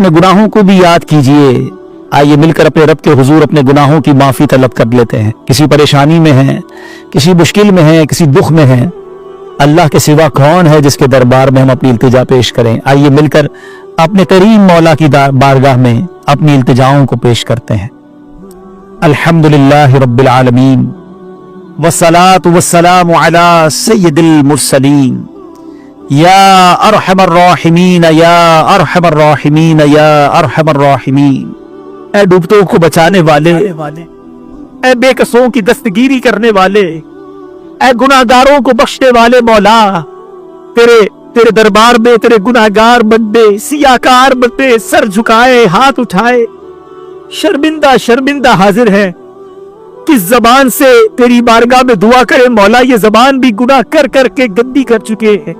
अपने गुनाहों को भी याद कीजिए। आइए मिलकर अपने रब के हुजूर अपने गुनाहों की माफी तलब कर लेते हैं। किसी परेशानी में हैं, किसी मुश्किल में हैं, किसी दुख में हैं, अल्लाह के सिवा कौन है जिसके दरबार में हम अपनी इल्तिजा पेश करें। आइए मिलकर अपने करीम मौला की बारगाह में अपनी इल्तिजाओं को पेश करते हैं। अल्हम्दुलिल्लाहि रब्बिल आलमीन वस्सलातु वस्सलामु अला सय्यिदिल मुरसलीन या अरहमर राहिमीन या अरहमर राहिमीन या अरहमर राहिमीन। ऐ डूबतों को बचाने वाले, ऐ बेकसों की दस्तगीरी करने वाले, ऐ गुनाहगारों को बख्शने वाले मौला, तेरे दरबार में तेरे गुनाहगार बंदे, सियाकार बंदे सर झुकाए, हाथ उठाए, शर्मिंदा शर्मिंदा हाजिर है। किस जबान से तेरी बारगाह में दुआ करे मौला, ये जबान भी गुनाह कर कर के गंदी कर चुके हैं।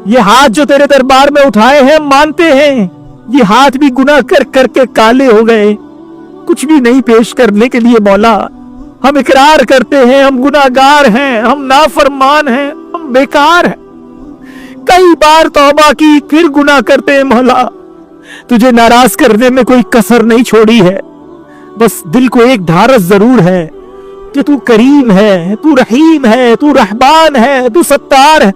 ये हाथ जो तेरे दरबार में उठाए हैं, मानते हैं ये हाथ भी गुनाह कर कर के काले हो गए, कुछ भी नहीं पेश करने के लिए मौला। हम इकरार करते हैं हम गुनाहगार हैं, हम नाफरमान हैं, हम बेकार हैं। कई बार तौबा की फिर गुनाह करते हैं मौला। तुझे नाराज करने में कोई कसर नहीं छोड़ी है, बस दिल को एक ढारस जरूर है कि तू करीम है, तू रहीम है, तू रहमान है, तू सत्तार है।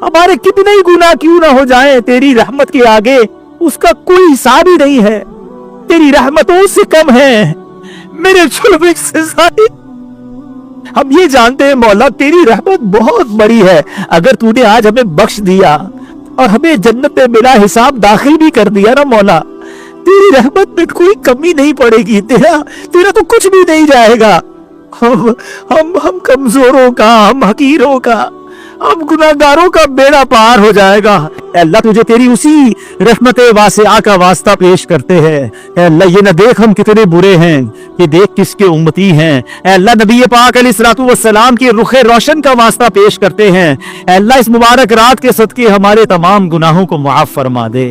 हमारे कितने ही गुनाह क्यों ना हो जाए, तेरी रहमत के आगे उसका कोई हिसाब ही नहीं है। तेरी रहमतों से कम है मेरे जुल्म से ज़ाहिद। हम ये जानते हैं मौला तेरी रहमत बहुत बड़ी है। अगर तूने आज हमें बख्श दिया और हमें जन्नत में बिला हिसाब दाखिल भी कर दिया ना मौला, तेरी रहमत में कोई कमी नहीं पड़ेगी। तेरा तो कुछ भी नहीं जाएगा। हम कमजोरों का, हम हकीरों का, हम गुनाहगारों का बेड़ा पार हो जाएगा। अल्लाह तुझे तेरी उसी रहमत वासिआ का वास्ता पेश करते हैं। अल्लाह ये न देख हम कितने बुरे हैं, ये देख किसके उम्मती हैं। अल्लाह नबी पाक अलैहिस्सलातु वस्सलाम के रुखे रोशन का वास्ता पेश करते हैं। अल्लाह इस मुबारक रात के सदके हमारे तमाम गुनाहों को माफ फरमा दे।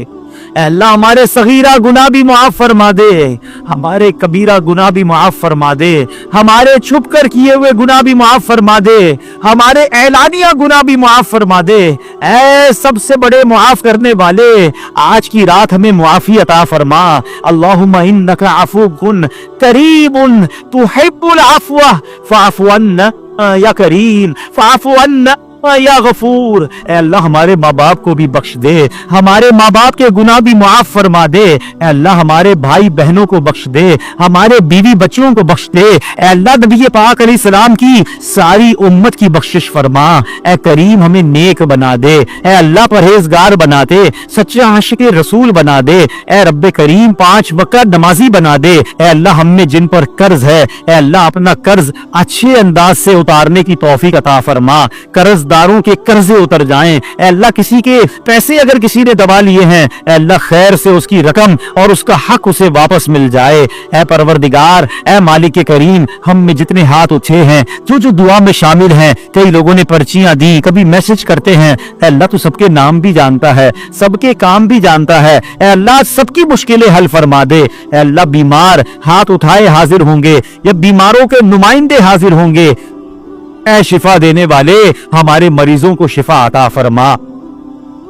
अल्लाह हमारे सगीरा गुनाह भी माफ फरमा दे, हमारे कबीरा गुनाह भी माफ फरमा दे, हमारे छुप कर किए हुए गुनाह भी माफ फरमा दे, हमारे ऐलानिया गुनाह भी माफ फरमा दे। ऐ सबसे बड़े माफ करने वाले, आज की रात हमें मुआफी अता फरमा। अल्लाहुम्मा इन्नका अफूकुन करीमुन तुहिब्बुल अफ़्व फ़अफ़ु अन्ना या करीम फ़अफ़ु अन्ना या गफूर। अल्लाह हमारे माँ बाप को भी बख्श दे, हमारे माँ बाप के गुनाह भी माफ फरमा दे। अल्लाह हमारे भाई बहनों को बख्श दे, हमारे बीवी बच्चों को बख्श दे। अल्लाह नबी पाक अलैहिस्सलाम की सारी उम्मत की बख्शिश फरमा। ए करीम हमें नेक बना दे, ए अल्लाह परहेजगार बना दे, सच्चा आशिक रसूल बना दे। ए रब्बे करीम 5 वक्त नमाजी बना दे। ए अल्लाह हम में जिन पर कर्ज है, ए अल्लाह अपना कर्ज अच्छे अंदाज से उतारने की तौफीक अता फरमा। कर्ज दारों के कर्जे उतर जाएं। अल्लाह किसी के पैसे अगर किसी ने दबा लिए हैं, अल्लाह खैर से उसकी रकम और उसका हक उसे वापस मिल जाए। ऐ परवरदिगार, ऐ मालिक करीम, हम में जितने हाथ उठे हैं, जो दुआ में शामिल हैं, कई लोगों ने पर्चियां दी, कभी मैसेज करते हैं, अल्लाह तू सबके नाम भी जानता है, सबके काम भी जानता है। अल्लाह सबकी मुश्किलें हल फरमा दे। अल्लाह बीमार हाथ उठाए हाजिर होंगे या बीमारों के नुमाइंदे हाजिर होंगे। ऐ शिफा देने वाले, हमारे मरीजों को शिफा अता फरमा।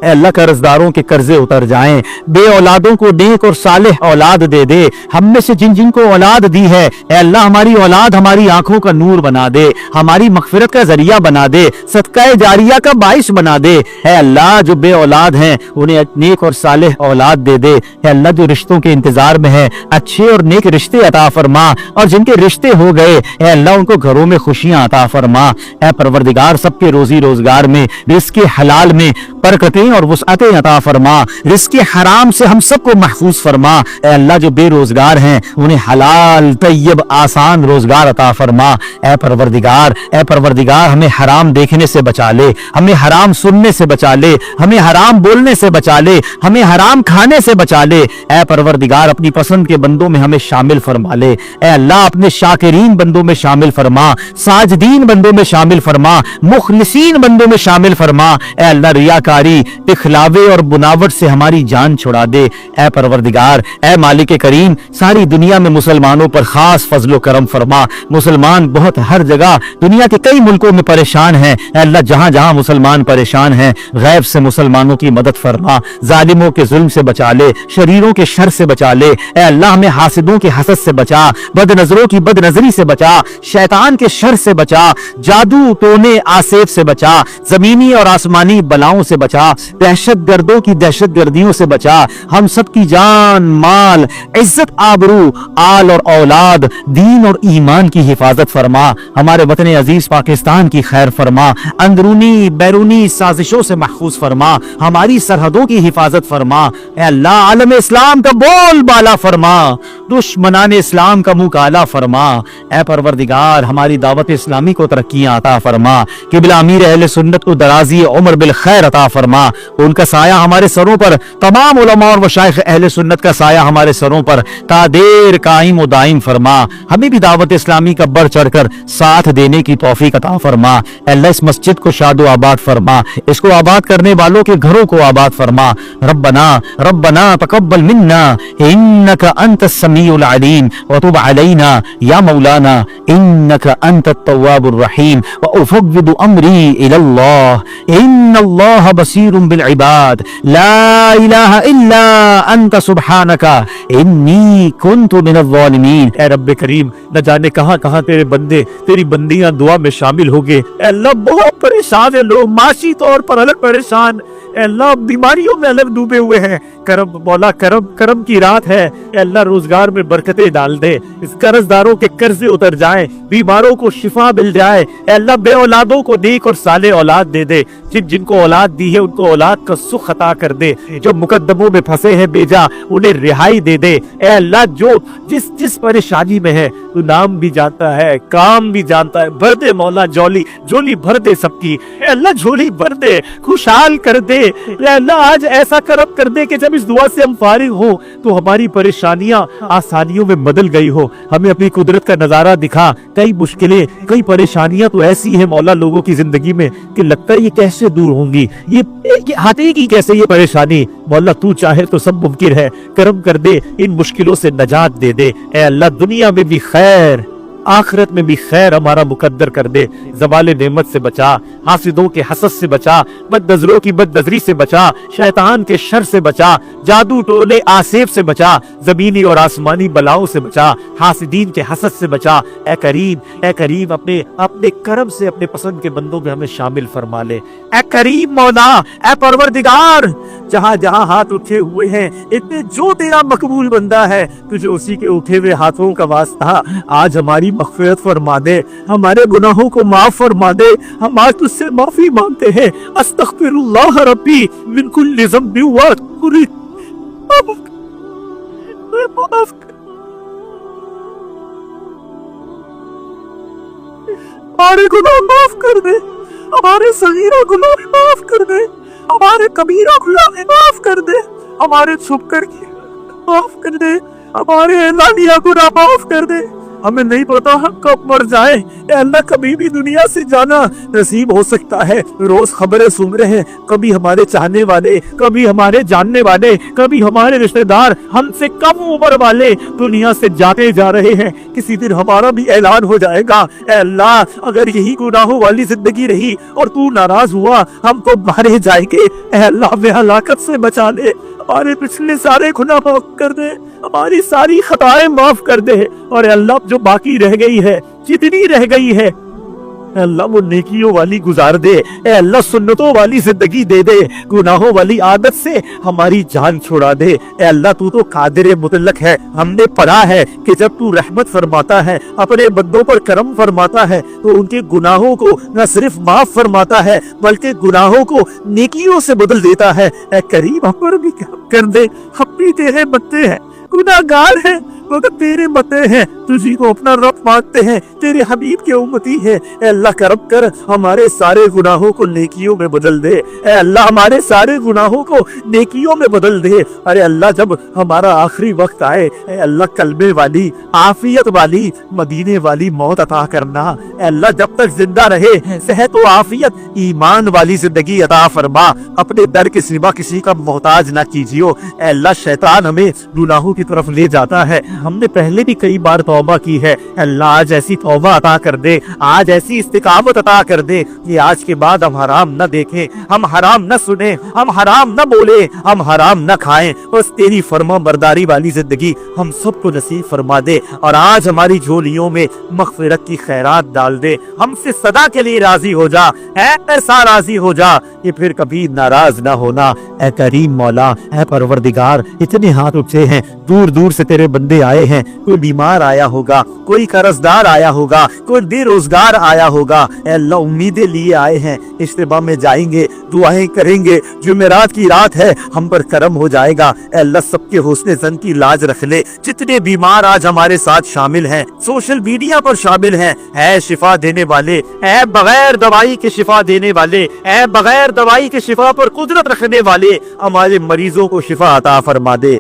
अल्लाह कर्जदारों के कर्जे उतर जाएं, बे औलादों को नेक और सालेह औलाद दे दे। हम में से जिन जिन को औलाद दी है, अल्लाह हमारी औलाद हमारी आंखों का नूर बना दे, हमारी मगफिरत का जरिया बना दे, सदका जारिया का बाइस बना दे। है अल्लाह जो बे औलाद हैं उन्हें नेक और सालेह औलाद दे दे। है अल्लाह जो रिश्तों के इंतजार में है, अच्छे और नेक रिश्ते अता फरमा, और जिनके रिश्ते हो गए, है अल्लाह उनको घरों में खुशियां अता फरमा। है परवरदिगार सबके रोजी रोजगार में, रिज़्क़ हलाल में बरकतें और वुसअतें अता फरमा। रिज़्क़ हराम से हम सबको महफूज फरमा। ऐ अल्लाह जो बेरोजगार हैं उन्हें हलाल तैयब आसान रोजगार अता फरमा। ऐ परवरदिगार हमें हराम देखने से बचा ले, हमें हराम सुनने से बचा ले, हमें हराम बोलने से बचा ले, हमें हराम खाने से बचा ले। ऐ परवरदिगार अपनी पसंद के बंदों में हमें शामिल फरमा ले। ऐ अल्लाह अपने शाकिरीन बंदों में शामिल फरमा, साजदीन बंदों में शामिल फरमा, मुखलिसीन बंदों में शामिल फरमा। ऐ अल्लाह रियाकारी दिखलावे और बुनावट से हमारी जान छुड़ा दे। ए परवरदिगार, ए मालिक करीम, सारी दुनिया में मुसलमानों पर खास फजलो करम फरमा। मुसलमान बहुत हर जगह दुनिया के कई मुल्कों में परेशान हैं। अल्लाह जहां जहां मुसलमान परेशान हैं, गैब से मुसलमानों की मदद फरमा। जालिमों के जुल्म से बचा ले, शरीरों के शर से बचा ले। ए अल्लाह हमें हासिदों के हसद से बचा, बदनजरों की बदनजरी से बचा, शैतान के शर से बचा, जादू टोने आसेब से बचा, जमीनी और आसमानी बलाओं से बचा, दहशत गर्दों की दहशत गर्दियों से बचा। हम सब की जान, माल, इज्जत, आबरू, आल और औलाद, दीन और ईमान की हिफाजत फरमा। हमारे वतन अजीज पाकिस्तान की खैर फरमा। अंदरूनी बैरूनी साजिशों से महफूज फरमा। हमारी सरहदों की हिफाजत फरमा। ए अल्लाह, आलम इस्लाम का बोल बाला फरमा, दुश्मनान इस्लाम का मुंह काला फरमा। ए परवरदिगार, हमारी दावत इस्लामी को तरक्कियां अता फरमा। किबला अमीर अहले सुन्नत को दराजी उम्र बिल खैर अता फरमा। उनका साया हमारे सरों पर, तमाम उलमा और मशाइख अहले सुन्नत का साया हमारे सरों पर तादेर कायम व दाइम फरमा। हमें भी दावत इस्लामी का बढ़ चढ़कर साथ देने की तौफीक अता फरमा। अल्लाह, इस मस्जिद को शादो आबाद फरमा, इसको आबाद करने वालों के घरों को आबाद फरमा। रब्बना रब्बना तकब्बल मिन्ना इन्नका अंतस समीउल अलीम व तुब अलैना या मौलाना इन्नका अंतत तव्वाबुर रहीम व उफव्विदु अमरी इलल्लाह इन्नल्लाह बसीरुम बिल इबाद ला इलाहा इल्ला अंत सुब्हानका इन्नी कुन्तु मिनज़ ज़ालिमीन। ए रब्बे करीम, न जाने कहां कहां तेरे बंदे, तेरी बंदियां दुआ में शामिल हो गए। अल्लाह, बहुत परेशान है लोग, माशी तौर पर अलग परेशान, अल्लाह बीमारियों में अलग डूबे हुए हैं। करम मौला, करम करम की रात है। अल्लाह, रोजगार में बरकतें डाल दे, इस कर्जदारों के कर्जे उतर जाए, बीमारों को शिफा मिल जाए। अल्लाह, बे औलादों को नेक और साले औलाद दे दे। जिनको औलाद दी है उनको औलाद का सुख अता कर दे। जो मुकद्दमों में फंसे हैं बेजा, उन्हें रिहाई दे दे। ए अल्लाह, जो जिस जिस परेशानी में है तू नाम भी जानता है, काम भी जानता है। भर दे मौला, झोली झोली भर दे सबकी। ए अल्लाह, झोली भर दे, खुशहाल कर दे। ए अल्लाह, आज ऐसा करम कर दे कि जब इस दुआ से हम फारिग हो तो हमारी परेशानियां आसानियों में बदल गई हो। हमें अपनी कुदरत का नजारा दिखा। कई मुश्किलें, कई परेशानियां तो ऐसी है मौला लोगों की जिंदगी में कि लगता है ये कैसे दूर होंगी, ये हटेगी कैसे ये परेशानी। मौला, तू चाहे तो सब मुमकिन है। करम कर दे, इन मुश्किलों से नजात दे दे। ए अल्लाह, दुनिया में भी खैर, आखिरत में भी खैर हमारा मुकद्दर कर दे। ज़वाले नेमत से बचा, हासिदों के हसद से बचा, बदनजरों की बदनजरी से बचा, शैतान के शर से बचा, जादू टोले आसेब से बचा, जमीनी और आसमानी बलाओं से बचा, हासिदीन के हसद से बचा। ए करीम, अपने अपने करम से अपने पसंद के बंदों में हमें शामिल फरमा ले। ए करीम मौला, ए परवरदिगार, जहाँ जहाँ हाथ उठे हुए हैं, इतने जो तेरा मकबूल बंदा है, तुझे उसी के उठे हुए हाथों का वास्ता, आज हमारी मग़फ़िरत फरमा दे, हमारे गुनाहों को माफ फरमा दे। हम आज तुझसे माफी मांगते हैं। अस्तग़फ़िरुल्लाह रब्बी मिन कुल्लि ज़ंबि व कुल्लि माफ कर। हमारे गुनाह माफ कर दे, हमारे सगीरा गुनाह माफ कर दे, हमारे कबीरा गुनाह माफ कर दे, हमारे छुप कर माफ कर दे, हमारे एलानिया गुनाह माफ कर दे। हमें नहीं पता हम कब मर जाए। अल्लाह, कभी भी दुनिया से जाना नसीब हो सकता है। रोज खबरें सुन रहे हैं, कभी हमारे चाहने वाले, कभी हमारे जानने वाले, कभी हमारे रिश्तेदार, हमसे कम उम्र वाले दुनिया से जाते जा रहे हैं। किसी दिन हमारा भी ऐलान हो जाएगा। अल्लाह, अगर यही गुनाहों वाली जिंदगी रही और तू नाराज हुआ, हम तो मारे जाएंगे। अल्लाह, हमें हलाकत से बचा ले, हमारे पिछले सारे गुनाह माफ कर दे, हमारी सारी खताएं माफ कर दे। और अल्लाह, जो बाकी रह गई है, जितनी रह गई है, अल्लाह वो नेकियों वाली गुजार दे। ए अल्लाह, सुन्नतों वाली जिंदगी दे दे, गुनाहों वाली आदत से हमारी जान छुड़ा दे। ए अल्लाह, तू तो कादिर मुतलक है। हमने पढ़ा है कि जब तू रहमत फरमाता है, अपने बंदों पर करम फरमाता है, तो उनके गुनाहों को न सिर्फ माफ फरमाता है बल्कि गुनाहों को नेकियों से बदल देता है। ए करीम, हम पर भी कर दे, हम भी तेरे बंदे हैं, गुनाहगार हैं, मगर तेरे बंदे हैं, तुझी को अपना रब मानते हैं, तेरे हबीब के उम्मती है। ए अल्लाह करम कर, हमारे सारे गुनाहों को नेकियों में बदल दे। ए अल्लाह हमारे सारे गुनाहों को नेकियों में बदल दे। अरे अल्लाह जब हमारा आखिरी वक्त आए, ए अल्लाह कलबे वाली, आफियत वाली, मदीने वाली मौत अता करना। ए अल्लाह जब तक जिंदा रहे सेहत व आफियत, ईमान वाली जिंदगी अता फरमा। अपने दर के सिवा किसी का मोहताज ना कीजियो। ए अल्लाह शैतान हमें गुनाहों की तरफ ले जाता है, हमने पहले भी कई बार तौबा की है। अल्लाह आज ऐसी तौबा अता कर दे, आज ऐसी इस्तिकामत अता कर दे कि आज के बाद हम हराम न देखें, हम हराम न सुने, हम हराम न बोले, हम हराम न खाएं। बस तेरी फर्मा बरदारी वाली जिंदगी हम सबको नसीब फरमा दे। और आज हमारी झोलियों में मग़फ़िरत की खैरात डाल दे, हमसे सदा के लिए राजी हो जा। ऐसा राजी हो जा कि फिर कभी नाराज ना होना। ऐ करीम मौला, ऐ परवरदिगार, इतने हाथ उठे हैं, दूर दूर से तेरे बंदे आए हैं। कोई बीमार आया होगा, कोई कर्जदार आया होगा, कोई बेरोजगार आया होगा। ऐ अल्लाह उम्मीदें लिए आए हैं, इज्तिमा में जाएंगे, दुआएं करेंगे, जुमेरात की रात है, हम पर करम हो जाएगा। ऐ अल्लाह सबके हुस्ने ज़न की लाज रख ले। जितने बीमार आज हमारे साथ शामिल हैं, सोशल मीडिया पर शामिल हैं, ऐ शिफा देने वाले, ऐ बगैर दवाई के शिफा देने वाले, ऐ बगैर दवाई के शिफा पर कुदरत रखने वाले, हमारे मरीजों को शिफा अता फरमा दे।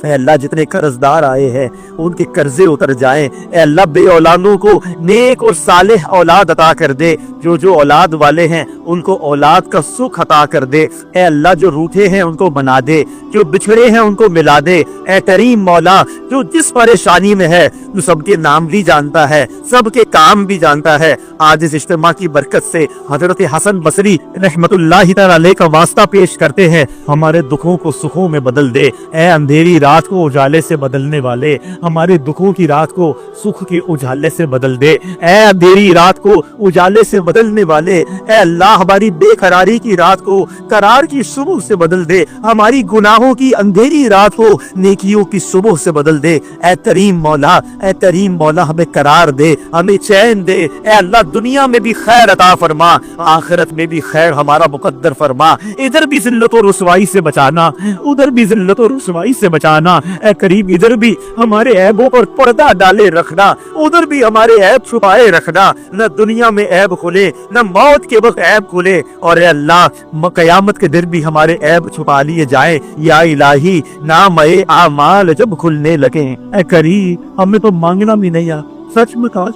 ऐ अल्लाह जितने कर्जदार आए हैं उनके कर्जे उतर जाएं। ऐ अल्लाह बे औलादों को नेक और सालेह औलाद अता कर दे। जो औलाद वाले हैं उनको औलाद का सुख अता कर दे। ऐ अल्लाह जो रूठे हैं उनको मना दे, जो बिछड़े हैं उनको मिला दे। ऐ करीम मौला, जो जिस परेशानी में है जो सबके नाम भी जानता है, सबके काम भी जानता है, आज इस इज्तिमा की बरकत से हजरत हसन बसरी रहमतुल्लाहि तआला अलैह का वास्ता पेश करते हैं, हमारे दुखों को सुखों में बदल दे। ऐ अंधेरी रात को उजाले से बदलने वाले, हमारे दुखों की रात को सुख के उजाले से बदल दे। ऐ अंधेरी रात को उजाले से बदलने वाले, ऐ अल्लाह हमारी बेकरारी की रात को करार की सुबह से बदल दे। हमारी गुनाहों की अंधेरी रात को नेकियों की सुबह से बदल दे। ऐ करीम मौला, ऐ करीम मौला, हमें करार दे, हमें चैन दे। ऐ अल्लाह दुनिया में भी खैर अता फरमा, आखिरत में भी खैर हमारा मुकद्दर फरमा। इधर भी जिल्लत और रुसवाई से बचाना, उधर भी जिल्लत और रुसवाई से बचाना। ऐ करीम इधर भी हमारे ऐबों पर पर्दा डाले रखना, उधर भी हमारे ऐब छुपाए रखना। न दुनिया में ऐब खुले, न मौत के वक्त ऐब खुले। और ऐ अल्लाह कयामत के दिन भी हमारे ऐब छुपा लिए जाए। या इलाही, नाम आमाल जब खुलने लगे। ऐ करीम हमें तो मांगना भी नहीं आता, सच में काश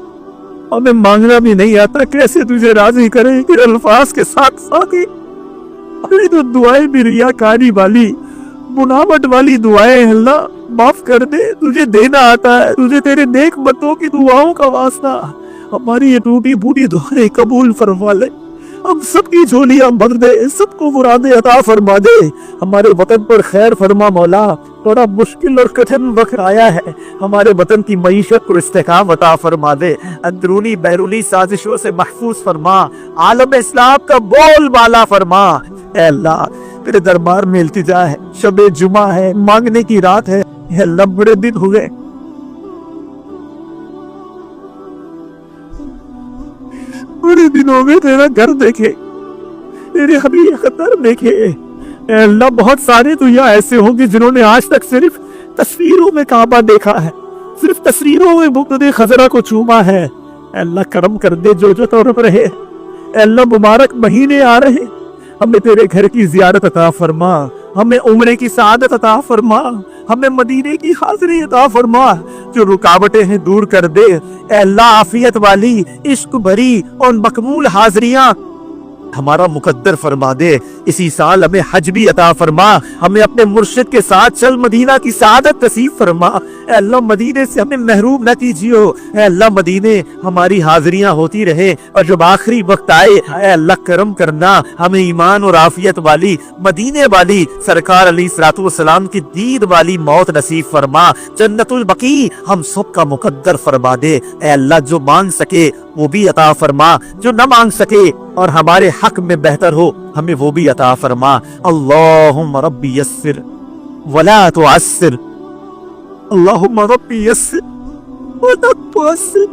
हमें मांगना भी नहीं आता, कैसे तुझे राजी करें कि अल्फाज के साथ साथ ही अरे तो दुआएं भी रियाकारी वाली, मुनावट वाली दुआएं। अल्लाह माफ कर दे, तुझे देना आता है, तुझे तेरे नेक बंदों की दुआओं का वास्ता। हमारी ये टूटी फूटी दुआएं कबूल फरमा ले, हम सबकी झोलियां भर दे, सबको मुरादे अता फरमा दे। हमारे वतन पर खैर फरमा मौला, थोड़ा मुश्किल और कठिन वक्त आया है, हमारे वतन की मईशत को इस्तेकाम अता फरमा दे। अंदरूनी बैरूनी साजिशों से महफूज फरमा, आलम इस्लाम का बोल बाला फरमा। ऐ अल्लाह तेरे दरबार में इल्तिजा है, शबे जुमा है, मांगने की रात है। ऐ अल्लाह बड़े दिन हो गए, बड़े दिन हो गए तेरा घर देखे, तेरे हबीब का दर देखे। ऐ अल्लाह बहुत सारे तो यहाँ ऐसे होंगे जिन्होंने आज तक सिर्फ तस्वीरों में काबा देखा है, सिर्फ तस्वीरों में बुक़्त खजरा को चूमा है। ऐ अल्लाह करम कर दे, जो तौर पर रहे। ऐ अल्लाह मुबारक महीने आ रहे, हमें तेरे घर की जियारत अता फरमा, हमें उम्रे की सआदत अता फरमा, हमें मदीने की हाजिरी अता फरमा। जो रुकावटें हैं दूर कर दे। ऐ अल्लाह आफियत वाली, इश्क भरी और मकबूल हाजिरियां हमारा मुकद्दर फरमा दे। इसी साल हमें हज भी अता फरमा, हमें अपने मुर्शिद के साथ चल मदीना की सआदत नसीब फरमा। ऐ अल्लाह मदीने से हमें महरूम न कीजियो। ऐ अल्लाह मदीने हमारी हाजिरियां होती रहे, और जब आखिरी वक्त आए ऐ अल्लाह करम करना, हमें ईमान और आफियत वाली, मदीने वाली, सरकार अलैहिस्सलातु वस्सलाम की दीद वाली मौत नसीब फरमा। जन्नतुल बकी हम सब का मुकद्दर फरमा दे। ऐ अल्लाह जो मांग सके वो भी अता फरमा, जो न मांग सके और हमारे हक में बेहतर हो हमें वो भी अता फरमा। अल्लाहुम्मा रब्बी यस्सिर वला तुअस्सिर, अल्लाहुम्मा रब्बी यस्सिर वला तुअस्सिर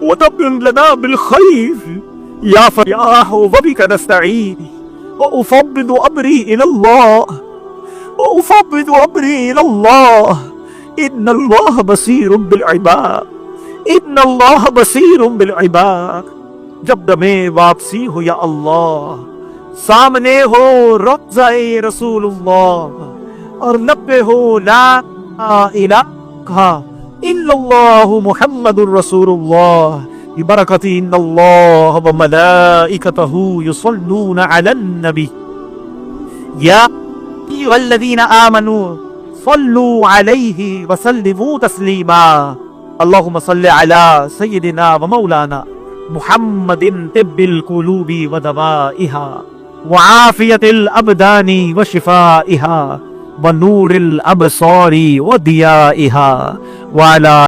वतब्बिन लना बिल खैर या फयाह व बिका नस्तईन व उफव्विदु अमरी इलल्लाह व उफव्विदु अमरी इलल्लाह ان اللہ بصیر بالعباد، ان اللہ بصیر بالعباد۔ جب دمے واپسی ہو یا اللہ، سامنے ہو روضہ رسول اللہ اور لب پہ ہو لا الہ الا اللہ محمد الرسول اللہ، ببرکت ان اللہ وملائکتہ یصلون علی النبی یا ایھا الذین آمنوا صلوا علیہ وسلموا تسلیما۔ اللہم صل علی سیدنا ومولانا محمد طب القلوب ودوائها وعافیت الابدان وشفائها ونور الابصار وضیائها وعلی